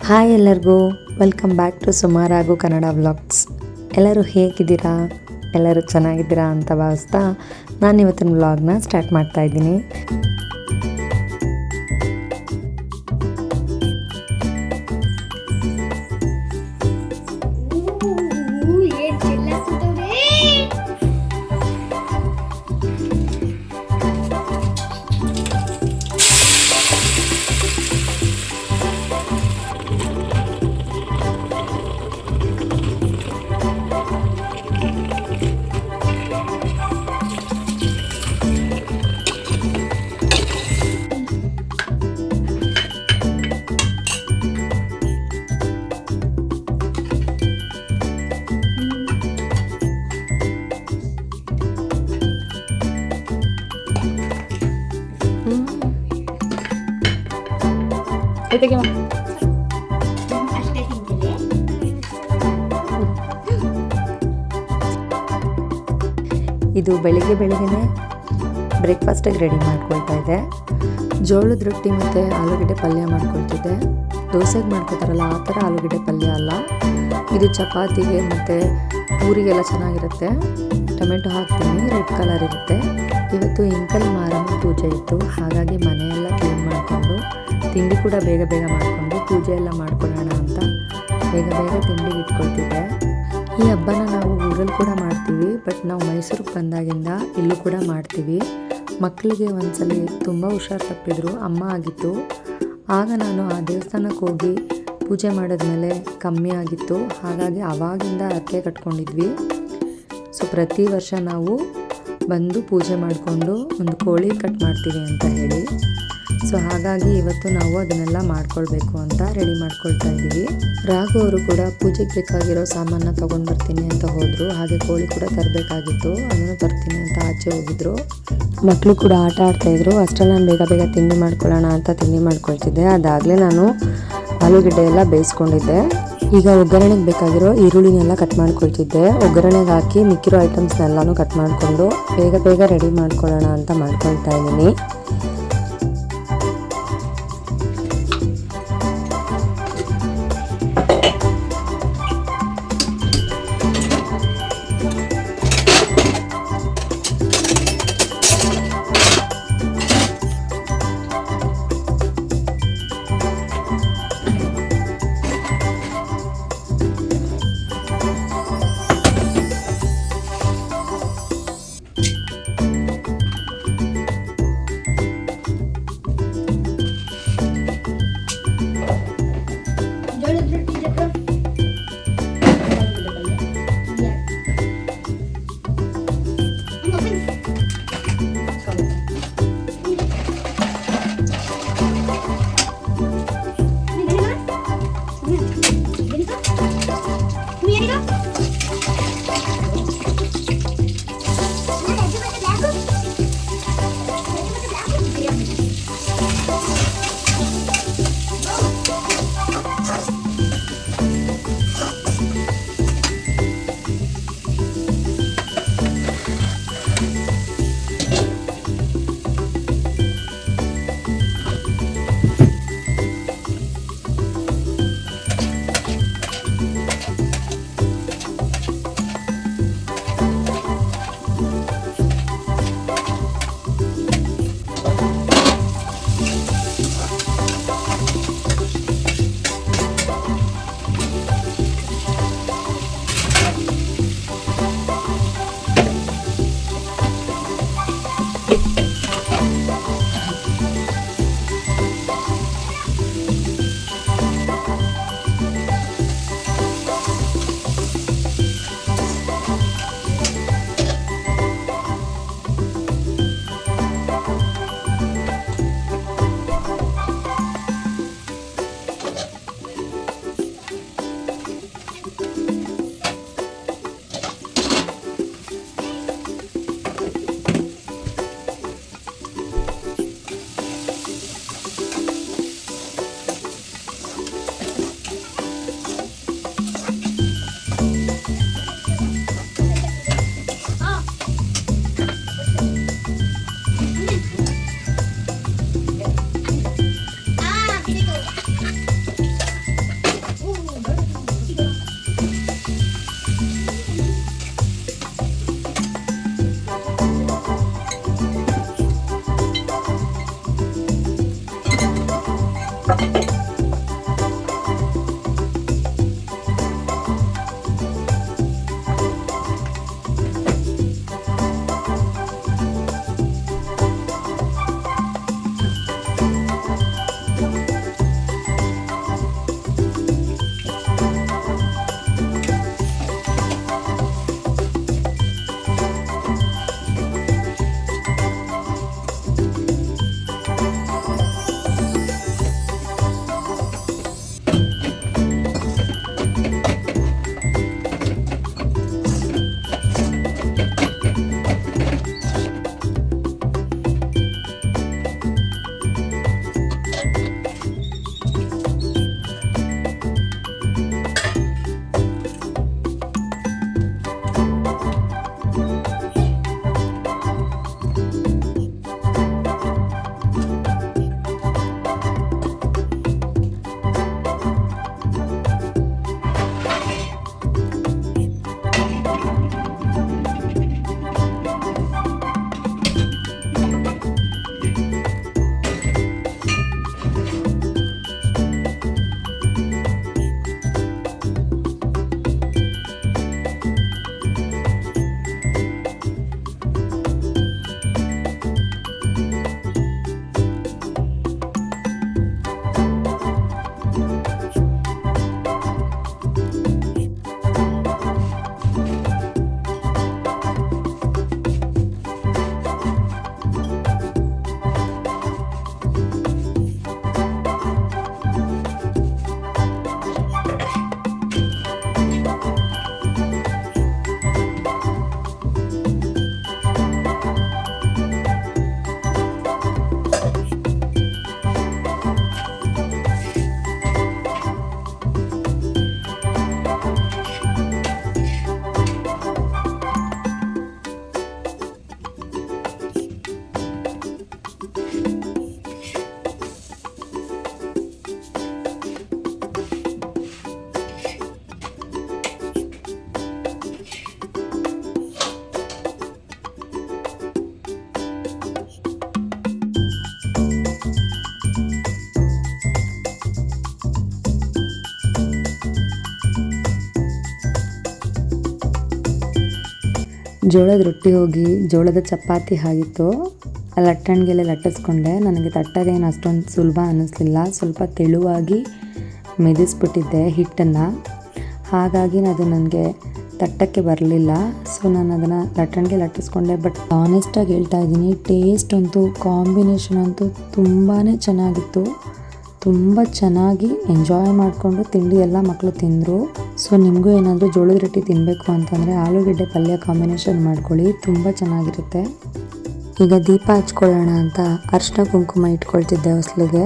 Hi ಎಲ್ಲರಿಗೂ welcome back to ಸುಮಾರಾಗು Kannada vlogs. ಎಲ್ಲರೂ ಹೇಗಿದ್ದೀರಾ? ಎಲ್ಲರೂ ಚೆನ್ನಾಗಿದ್ದೀರಾ ಅಂತ ಭಾವಿಸ್ತಾ ನಾನು ಇವತ್ತಿನ ವ್ಲಾಗ್ನ ಸ್ಟಾರ್ಟ್ ಮಾಡ್ತಾ ಇದ್ದೀನಿ. ಇದು ಬೆಳಿಗ್ಗೆನೇ ಬ್ರೇಕ್ಫಾಸ್ಟಿಗೆ ರೆಡಿ ಮಾಡ್ಕೊಳ್ತಾ ಇದ್ದೆ. ಜೋಳದ ರೊಟ್ಟಿ ಮತ್ತು ಆಲೂಗಡ್ಡೆ ಪಲ್ಯ ಮಾಡ್ಕೊಳ್ತಿದ್ದೆ. ದೋಸೆಗೆ ಮಾಡ್ಕೊತಾರಲ್ಲ ಆ ಥರ ಆಲೂಗಡ್ಡೆ ಪಲ್ಯ ಅಲ್ಲ, ಇದು ಚಪಾತಿಗೆ ಮತ್ತು ಪೂರಿಗೆಲ್ಲ ಚೆನ್ನಾಗಿರುತ್ತೆ. ಟೊಮೆಟೊ ಹಾಕ್ತೀನಿ, ರೆಡ್ ಕಲರ್ ಇರುತ್ತೆ. ಇವತ್ತು ಇಂಕಲ್ ಮಾರಮ್ಮ ಪೂಜೆ ಇತ್ತು, ಹಾಗಾಗಿ ಮನೆಯೆಲ್ಲ ಕ್ಲೀನ್ ಮಾಡಿಕೊಂಡು ತಿಂಡಿ ಕೂಡ ಬೇಗ ಮಾಡಿಕೊಂಡು ಪೂಜೆ ಎಲ್ಲ ಮಾಡ್ಕೊಳ್ಳೋಣ ಅಂತ ಬೇಗ ತಿಂಡಿಗೆ ಇಟ್ಕೊಳ್ತಿದ್ದೆ. ಈ ಹಬ್ಬನ ನಾವು ಊರಲ್ಲಿ ಕೂಡ ಮಾಡ್ತೀವಿ, ಬಟ್ ನಾವು ಮೈಸೂರಿಗೆ ಬಂದಾಗಿಂದ ಇಲ್ಲೂ ಕೂಡ ಮಾಡ್ತೀವಿ. ಮಕ್ಕಳಿಗೆ ಒಂದ್ಸಲಿ ತುಂಬ ಹುಷಾರು ತಪ್ಪಿದ್ರು, ಅಮ್ಮ ಆಗಿತ್ತು. ಆಗ ನಾನು ಆ ದೇವಸ್ಥಾನಕ್ಕೆ ಹೋಗಿ ಪೂಜೆ ಮಾಡಿದ್ಮೇಲೆ ಕಮ್ಮಿ ಆಗಿತ್ತು, ಹಾಗಾಗಿ ಆವಾಗಿಂದ ಹರಕೆ ಕಟ್ಕೊಂಡಿದ್ವಿ. ಸೊ ಪ್ರತಿ ವರ್ಷ ನಾವು ಬಂದು ಪೂಜೆ ಮಾಡಿಕೊಂಡು ಒಂದು ಕೋಳಿ ಕಟ್ ಮಾಡ್ತೀವಿ ಅಂತ ಹೇಳಿ. ಸೊ ಹಾಗಾಗಿ ಇವತ್ತು ನಾವು ಅದನ್ನೆಲ್ಲ ಮಾಡ್ಕೊಳ್ಬೇಕು ಅಂತ ರೆಡಿ ಮಾಡ್ಕೊಳ್ತಾ ಇದ್ದೀವಿ. ರಾಘು ಅವರು ಕೂಡ ಪೂಜೆಗೆ ಬೇಕಾಗಿರೋ ಸಾಮಾನ ತೊಗೊಂಡು ಬರ್ತೀನಿ ಅಂತ ಹೋದರು. ಹಾಗೆ ಕೋಳಿ ಕೂಡ ತರಬೇಕಾಗಿತ್ತು, ಅದನ್ನು ತರ್ತೀನಿ ಅಂತ ಆಚೆ ಹೋಗಿದ್ರು. ಮಕ್ಕಳು ಕೂಡ ಆಟ ಆಡ್ತಾಯಿದ್ರು. ಅಷ್ಟರಲ್ಲಿ ನಾನು ಬೇಗ ತಿಂಡಿ ಮಾಡ್ಕೊಳ್ಳೋಣ ಅಂತ ತಿಂಡಿ ಮಾಡ್ಕೊಳ್ತಿದ್ದೆ. ಅದಾಗಲೇ ನಾನು ಆಲೂಗಡ್ಡೆ ಎಲ್ಲ ಬೇಯಿಸ್ಕೊಂಡಿದ್ದೆ. ಈಗ ಒಗ್ಗರಣೆಗೆ ಬೇಕಾಗಿರೋ ಈರುಳ್ಳಿನೆಲ್ಲ ಕಟ್ ಮಾಡ್ಕೊಳ್ತಿದ್ದೆ. ಒಗ್ಗರಣೆಗೆ ಹಾಕಿ ಮಿಕ್ಕಿರೋ ಐಟಮ್ಸ್ನೆಲ್ಲನೂ ಕಟ್ ಮಾಡಿಕೊಂಡು ಬೇಗ ರೆಡಿ ಮಾಡ್ಕೊಳ್ಳೋಣ ಅಂತ ಮಾಡ್ಕೊಳ್ತಾ ಇದ್ದೀನಿ. ಜೋಳದ ರೊಟ್ಟಿ ಹೋಗಿ ಜೋಳದ ಚಪಾತಿ ಆಗಿತ್ತು. ಲಟ್ಟಣಿಗೆಲ್ಲ ಲಟ್ಟಿಸ್ಕೊಂಡೆ. ನನಗೆ ತಟ್ಟೋದೇನು ಅಷ್ಟೊಂದು ಸುಲಭ ಅನ್ನಿಸ್ಲಿಲ್ಲ. ಸ್ವಲ್ಪ ತೆಳುವಾಗಿ ಮೆದಿಸ್ಬಿಟ್ಟಿದ್ದೆ ಹಿಟ್ಟನ್ನು, ಹಾಗಾಗಿ ಅದು ನನಗೆ ತಟ್ಟಕ್ಕೆ ಬರಲಿಲ್ಲ. ಸೊ ನಾನು ಅದನ್ನು ಲಟ್ಟಣಿಗೆ ಲಟ್ಟಿಸ್ಕೊಂಡೆ. ಬಟ್ ಆನೆಸ್ಟಾಗಿ ಹೇಳ್ತಾ ಇದ್ದೀನಿ, ಟೇಸ್ಟ್ ಅಂತೂ ಕಾಂಬಿನೇಷನ್ ಅಂತೂ ತುಂಬಾ ಚೆನ್ನಾಗಿತ್ತು. ತುಂಬ ಚೆನ್ನಾಗಿ ಎಂಜಾಯ್ ಮಾಡಿಕೊಂಡು ತಿಂಡಿ ಎಲ್ಲ ಮಕ್ಕಳು ತಿಂದರು. ಸೊ ನಿಮಗೂ ಏನಾದರೂ ಜೋಳದ ರೊಟ್ಟಿ ತಿನ್ನಬೇಕು ಅಂತಂದರೆ ಆಲೂಗೆಡ್ಡೆ ಪಲ್ಯ ಕಾಂಬಿನೇಷನ್ ಮಾಡ್ಕೊಳ್ಳಿ, ತುಂಬ ಚೆನ್ನಾಗಿರುತ್ತೆ. ಈಗ ದೀಪ ಹಚ್ಕೊಳ್ಳೋಣ ಅಂತ ಅರಿಶಿನ ಕುಂಕುಮ ಇಟ್ಕೊಳ್ತಿದ್ದೆ ಹೊಸ್ಲಿಗೆ.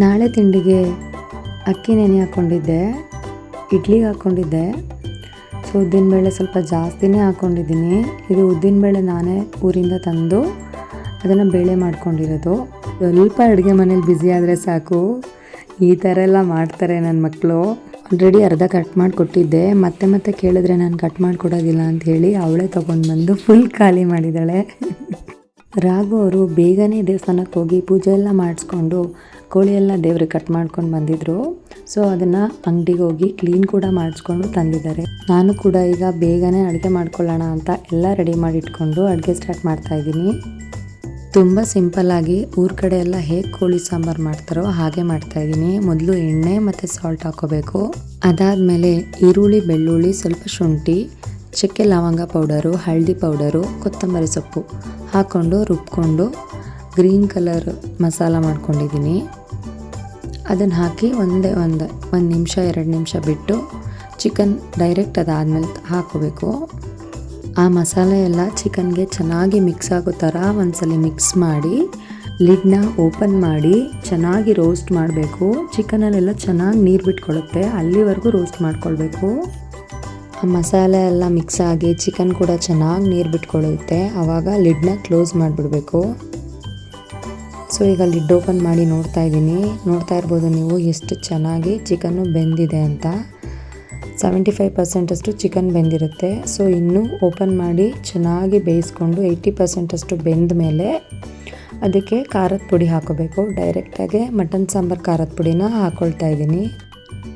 ನಾಳೆ ತಿಂಡಿಗೆ ಅಕ್ಕಿ ನೆನೆ ಹಾಕ್ಕೊಂಡಿದ್ದೆ, ಇಡ್ಲಿಗೆ ಹಾಕ್ಕೊಂಡಿದ್ದೆ. ಸೊ ಉದ್ದಿನಬೇಳೆ ಸ್ವಲ್ಪ ಜಾಸ್ತಿನೇ ಹಾಕ್ಕೊಂಡಿದ್ದೀನಿ. ಇದು ಉದ್ದಿನಬೇಳೆ ನಾನೇ ಊರಿಂದ ತಂದು ಅದನ್ನು ಬೇಳೆ ಮಾಡ್ಕೊಂಡಿರೋದು. ಸ್ವಲ್ಪ ಅಡುಗೆ ಮನೇಲಿ ಬ್ಯುಸಿ ಆದರೆ ಸಾಕು, ಈ ಥರ ಎಲ್ಲ ಮಾಡ್ತಾರೆ ನನ್ನ ಮಕ್ಕಳು. ಆಲ್ರೆಡಿ ಅರ್ಧ ಕಟ್ ಮಾಡಿ ಕೊಟ್ಟಿದ್ದೆ. ಮತ್ತೆ ಕೇಳಿದ್ರೆ ನಾನು ಕಟ್ ಮಾಡಿಕೊಡೋದಿಲ್ಲ ಅಂಥೇಳಿ ಅವಳೇ ತೊಗೊಂಡು ಬಂದು ಫುಲ್ ಖಾಲಿ ಮಾಡಿದ್ದಾಳೆ. ರಾಘು ಅವರು ಬೇಗನೆ ದೇವಸ್ಥಾನಕ್ಕೆ ಹೋಗಿ ಪೂಜೆ ಎಲ್ಲ ಮಾಡಿಸ್ಕೊಂಡು ಕೋಳಿ ಎಲ್ಲ ದೇವ್ರಿಗೆ ಕಟ್ ಮಾಡ್ಕೊಂಡು ಬಂದಿದ್ದರು. ಸೊ ಅದನ್ನು ಅಂಗಡಿಗೆ ಹೋಗಿ ಕ್ಲೀನ್ ಕೂಡ ಮಾಡಿಸ್ಕೊಂಡು ತಂದಿದ್ದಾರೆ. ನಾನು ಕೂಡ ಈಗ ಬೇಗನೆ ಅಡುಗೆ ಮಾಡ್ಕೊಳ್ಳೋಣ ಅಂತ ಎಲ್ಲ ರೆಡಿ ಮಾಡಿ ಇಟ್ಕೊಂಡು ಅಡುಗೆ ಸ್ಟಾರ್ಟ್ ಮಾಡ್ತಾಯಿದ್ದೀನಿ. ತುಂಬ ಸಿಂಪಲ್ಲಾಗಿ ಊರ ಕಡೆ ಎಲ್ಲ ಹೇಗೆ ಕೋಳಿ ಸಾಂಬಾರು ಮಾಡ್ತಾರೋ ಹಾಗೆ ಮಾಡ್ತಾಯಿದ್ದೀನಿ. ಮೊದಲು ಎಣ್ಣೆ ಮತ್ತು ಸಾಲ್ಟ್ ಹಾಕೋಬೇಕು. ಅದಾದಮೇಲೆ ಈರುಳ್ಳಿ, ಬೆಳ್ಳುಳ್ಳಿ, ಸ್ವಲ್ಪ ಶುಂಠಿ, ಚಕ್ಕೆ ಲವಂಗ ಪೌಡರು, ಹಳದಿ ಪೌಡರು, ಕೊತ್ತಂಬರಿ ಸೊಪ್ಪು ಹಾಕ್ಕೊಂಡು ರುಬ್ಕೊಂಡು ಗ್ರೀನ್ ಕಲರ್ ಮಸಾಲ ಮಾಡ್ಕೊಂಡಿದ್ದೀನಿ. ಅದನ್ನು ಹಾಕಿ ಒಂದು ನಿಮಿಷ 2 ನಿಮಿಷ ಬಿಟ್ಟು ಚಿಕನ್ ಡೈರೆಕ್ಟ್ ಅದಾದಮೇಲೆ ಹಾಕೋಬೇಕು. ಆ ಮಸಾಲೆ ಎಲ್ಲ ಚಿಕನ್ಗೆ ಚೆನ್ನಾಗಿ ಮಿಕ್ಸ್ ಆಗೋ ಥರ ಒಂದ್ಸಲ ಮಿಕ್ಸ್ ಮಾಡಿ ಲಿಡ್ನ ಓಪನ್ ಮಾಡಿ ಚೆನ್ನಾಗಿ ರೋಸ್ಟ್ ಮಾಡಬೇಕು. ಚಿಕನಲ್ಲೆಲ್ಲ ಚೆನ್ನಾಗಿ ನೀರು ಬಿಟ್ಕೊಳ್ಳುತ್ತೆ, ಅಲ್ಲಿವರೆಗೂ ರೋಸ್ಟ್ ಮಾಡ್ಕೊಳ್ಬೇಕು. ಆ ಮಸಾಲೆ ಎಲ್ಲ ಮಿಕ್ಸ್ ಆಗಿ ಚಿಕನ್ ಕೂಡ ಚೆನ್ನಾಗಿ ನೀರು ಬಿಟ್ಕೊಳ್ಳುತ್ತೆ. ಆವಾಗ ಲಿಡ್ನ ಕ್ಲೋಸ್ ಮಾಡಿಬಿಡ್ಬೇಕು. ಸೊ ಈಗ ಲಿಡ್ ಓಪನ್ ಮಾಡಿ ನೋಡ್ತಾ ಇರ್ಬೋದು ನೀವು ಎಷ್ಟು ಚೆನ್ನಾಗಿ ಚಿಕನ್ನು ಬೆಂದಿದೆ ಅಂತ. 75% ಅಷ್ಟು ಚಿಕನ್ ಬೆಂದಿರುತ್ತೆ. ಸೊ ಇನ್ನೂ ಓಪನ್ ಮಾಡಿ ಚೆನ್ನಾಗಿ ಬೇಯಿಸ್ಕೊಂಡು 80% ಅಷ್ಟು ಬೆಂದ ಮೇಲೆ ಅದಕ್ಕೆ ಖಾರದ ಪುಡಿ ಹಾಕೋಬೇಕು. ಡೈರೆಕ್ಟಾಗಿ ಮಟನ್ ಸಾಂಬಾರು ಖಾರದ ಪುಡಿನ ಹಾಕ್ಕೊಳ್ತಾ ಇದ್ದೀನಿ.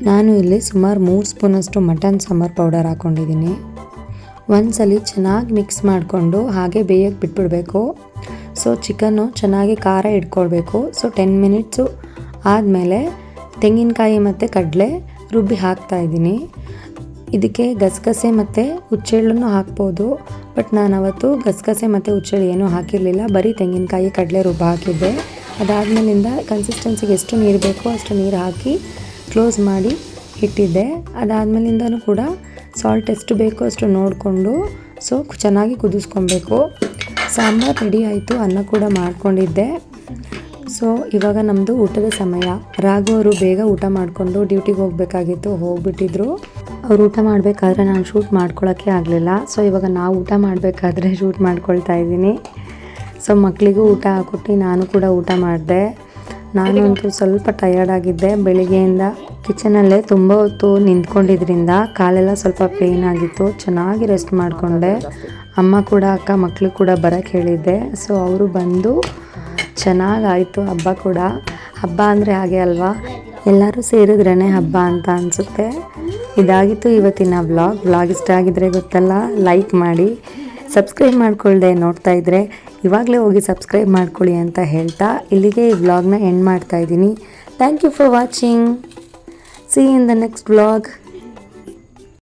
ನಾನು ಇಲ್ಲಿ ಸುಮಾರು 3 ಸ್ಪೂನಷ್ಟು ಮಟನ್ ಸಾಂಬಾರು ಪೌಡರ್ ಹಾಕ್ಕೊಂಡಿದ್ದೀನಿ. ಒಂದ್ಸಲಿ ಚೆನ್ನಾಗಿ ಮಿಕ್ಸ್ ಮಾಡಿಕೊಂಡು ಹಾಗೆ ಬೇಯಕ್ಕೆ ಬಿಟ್ಬಿಡಬೇಕು. ಸೊ ಚಿಕನ್ನು ಚೆನ್ನಾಗಿ ಖಾರ ಇಟ್ಕೊಳ್ಬೇಕು. ಸೊ 10 ಮಿನಿಟ್ಸು ಆದಮೇಲೆ ತೆಂಗಿನಕಾಯಿ ಮತ್ತು ಕಡಲೆ ರುಬ್ಬಿ ಹಾಕ್ತಾಯಿದ್ದೀನಿ. ಇದಕ್ಕೆ ಗಸಗಸೆ ಮತ್ತು ಹುಚ್ಚೆಳ್ಳನ್ನು ಹಾಕ್ಬೋದು. ಬಟ್ ನಾನು ಅವತ್ತು ಗಸಗಸೆ ಮತ್ತು ಹುಚ್ಚೆಳ್ಳು ಏನೂ ಹಾಕಿರಲಿಲ್ಲ, ಬರೀ ತೆಂಗಿನಕಾಯಿ ಕಡಲೆ ರುಬ್ಬ ಹಾಕಿದ್ದೆ. ಅದಾದಮೇಲಿಂದ ಕನ್ಸಿಸ್ಟೆನ್ಸಿಗೆ ಎಷ್ಟು ನೀರು ಬೇಕೋ ಅಷ್ಟು ನೀರು ಹಾಕಿ ಕ್ಲೋಸ್ ಮಾಡಿ ಇಟ್ಟಿದ್ದೆ. ಅದಾದಮೇಲಿಂದನೂ ಕೂಡ ಸಾಲ್ಟ್ ಎಷ್ಟು ಬೇಕೋ ಅಷ್ಟು ನೋಡಿಕೊಂಡು ಸೊ ಚೆನ್ನಾಗಿ ಕುದಿಸ್ಕೊಬೇಕು. ಸಾಂಬಾರು ರೆಡಿ ಆಯಿತು, ಅನ್ನ ಕೂಡ ಮಾಡ್ಕೊಂಡಿದ್ದೆ. ಸೊ ಇವಾಗ ನಮ್ಮದು ಊಟದ ಸಮಯ. ರಾಘು ಅವರು ಬೇಗ ಊಟ ಮಾಡಿಕೊಂಡು ಡ್ಯೂಟಿಗೆ ಹೋಗಬೇಕಾಗಿತ್ತು, ಹೋಗ್ಬಿಟ್ಟಿದ್ರು. ಅವ್ರು ಊಟ ಮಾಡಬೇಕಾದ್ರೆ ನಾನು ಶೂಟ್ ಮಾಡ್ಕೊಳ್ಳೋಕ್ಕೆ ಆಗಲಿಲ್ಲ. ಸೊ ಇವಾಗ ನಾವು ಊಟ ಮಾಡಬೇಕಾದ್ರೆ ಶೂಟ್ ಮಾಡ್ಕೊಳ್ತಾ ಇದ್ದೀನಿ. ಸೊ ಮಕ್ಕಳಿಗೂ ಊಟ ಹಾಕ್ಕೊಟ್ಟು ನಾನು ಕೂಡ ಊಟ ಮಾಡಿದೆ. ನಾನಂತೂ ಸ್ವಲ್ಪ ಟಯರ್ಡ್ ಆಗಿದ್ದೆ. ಬೆಳಿಗ್ಗೆಯಿಂದ ಕಿಚನಲ್ಲೇ ತುಂಬ ಹೊತ್ತು ನಿಂತ್ಕೊಂಡಿದ್ರಿಂದ ಕಾಲೆಲ್ಲ ಸ್ವಲ್ಪ ಪೇಯ್ನ್ ಆಗಿತ್ತು. ಚೆನ್ನಾಗಿ ರೆಸ್ಟ್ ಮಾಡಿಕೊಂಡೆ. ಅಮ್ಮ ಕೂಡ ಅಕ್ಕ ಮಕ್ಕಳು ಕೂಡ ಬರೋಕ್ಕೆ ಹೇಳಿದ್ದೆ. ಸೊ ಅವರು ಬಂದು ಚೆನ್ನಾಗಾಯಿತು ಹಬ್ಬ ಕೂಡ. ಹಬ್ಬ ಅಂದರೆ ಹಾಗೆ ಅಲ್ವಾ, ಎಲ್ಲರೂ ಸೇರಿದ್ರೇ ಹಬ್ಬ ಅಂತ ಅನಿಸುತ್ತೆ. ಇದಾಗಿತ್ತು ಇವತ್ತಿನ ವ್ಲಾಗ್ ಇಷ್ಟ ಆಗಿದ್ರೆ ಗೊತ್ತಲ್ಲ, ಲೈಕ್ ಮಾಡಿ. ಸಬ್ಸ್ಕ್ರೈಬ್ ಮಾಡ್ಕೊಳ್ದೆ ನೋಡ್ತಾ ಇದ್ದರೆ ಇವಾಗಲೇ ಹೋಗಿ ಸಬ್ಸ್ಕ್ರೈಬ್ ಮಾಡ್ಕೊಳ್ಳಿ ಅಂತ ಹೇಳ್ತಾ ಇಲ್ಲಿಗೆ ಈ ವ್ಲಾಗ್ನ ಎಂಡ್ ಮಾಡ್ತಾ ಇದ್ದೀನಿ. Thank you for watching. See you in the next vlog.